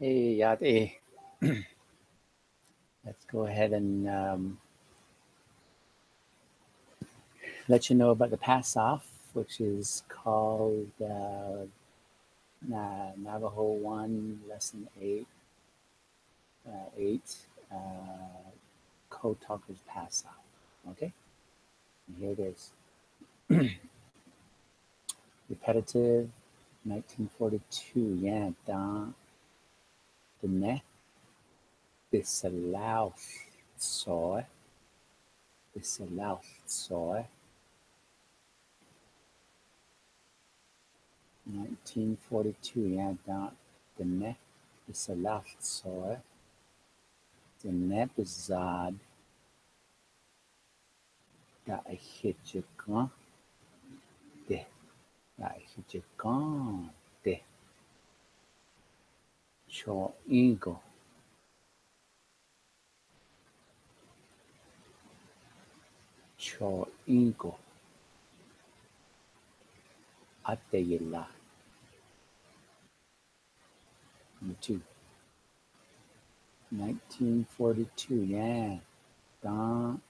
Hey, Yate. Let's go ahead and let you know about the pass off, which is called Navajo 1, Lesson 8, 8 Code Talkers Pass Off. Okay? And here it is. Repetitive, 1942. Yeah, dans the net, disallow soy, disallow soy. 1942, yeah, dans the net, disallow soy. The Nebuzad gigante, gigante, choingo, choingo, ateyela. Number 2, 1942, yeah, dans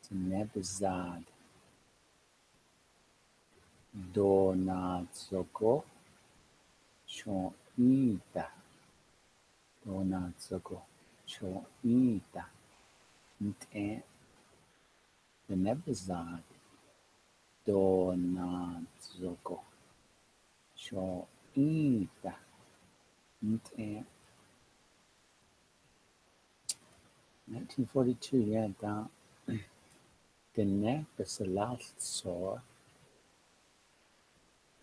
the Nebuzad Donazoko, choida, Donazoko, choida, the Nebuzad Donazoko, choida. 1942, yeah, dans the Nebuchadnezzar,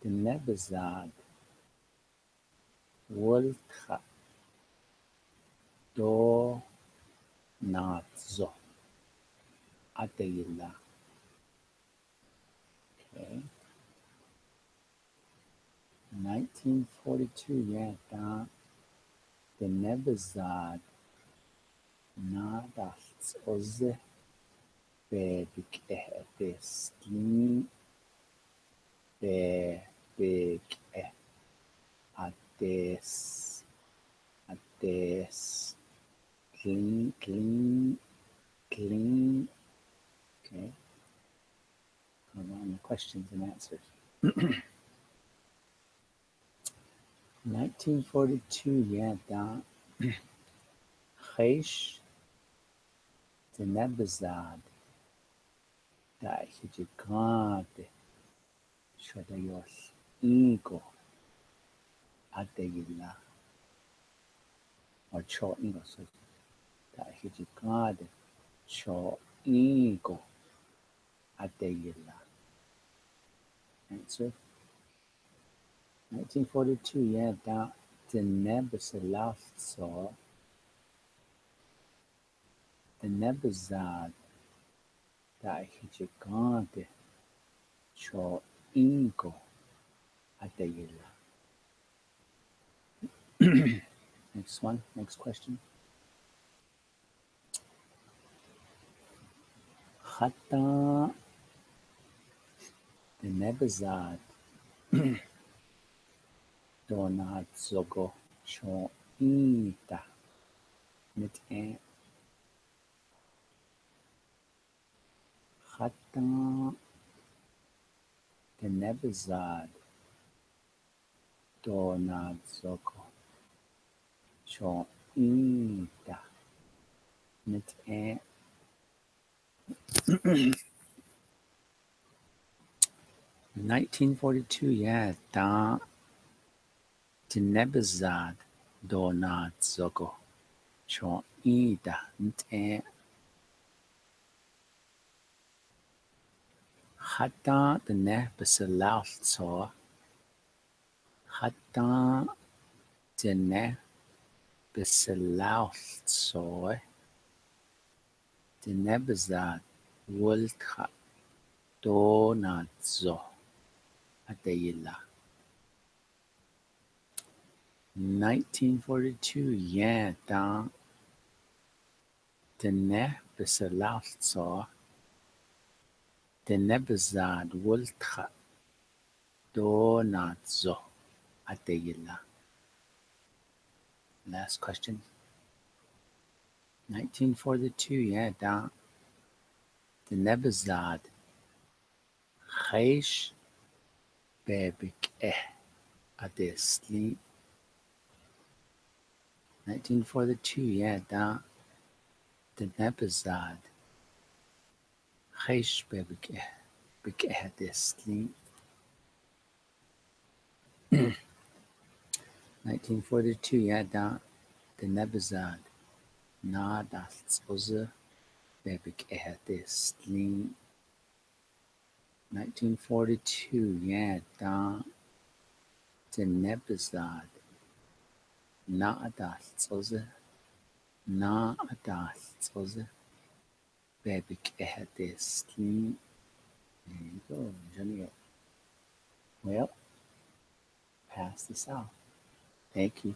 the Nebuzad, Wolka, Do Nazo, Adela. Okay. 1942, yeah, dans the Nebuzad, Nadas Oze, Bebik Skin, Bebik Ades, Ades, clean, clean, clean. Okay. Hold on, questions and answers. 1942, yeah, dans Reish de Nebuzad, da gigante, Shadayos, Ingo, Adegila, or Cho Ingo, so da gigante, Cho Ingo, Adegila. Answer 1942, yeah, dans the Nebuzad, so the Nebuzad, da gigante, Cho Ingo, Adegila. Next one, next question. Hatta the Nebuzad Donat Zogo Choita mit Hatta the Nebuzad Donat Zogo Choita mit 1942, yeah, da the Nebuzad Donat Zogo Choita mit Hatta the Nebuzad Hatta the Nebuzad the Nebuzad Wolka Donazo Adela. 1942, yeah, dans the Nebuzad the Nebuzad Wolka Donazo Adela. Last question. 1942 yeah da the Nebazad Heish Bebek Adesli 1942 yeah da the Nebazad Heish Bebek Adesli 1942 yeah da the Nebazad Na das Oze Bebek Adesli 1942 yeah da the Nebazad Na das Oze Na das Oze Bebek Adesli. There you go, Johnny. Well, pass this out. Thank you.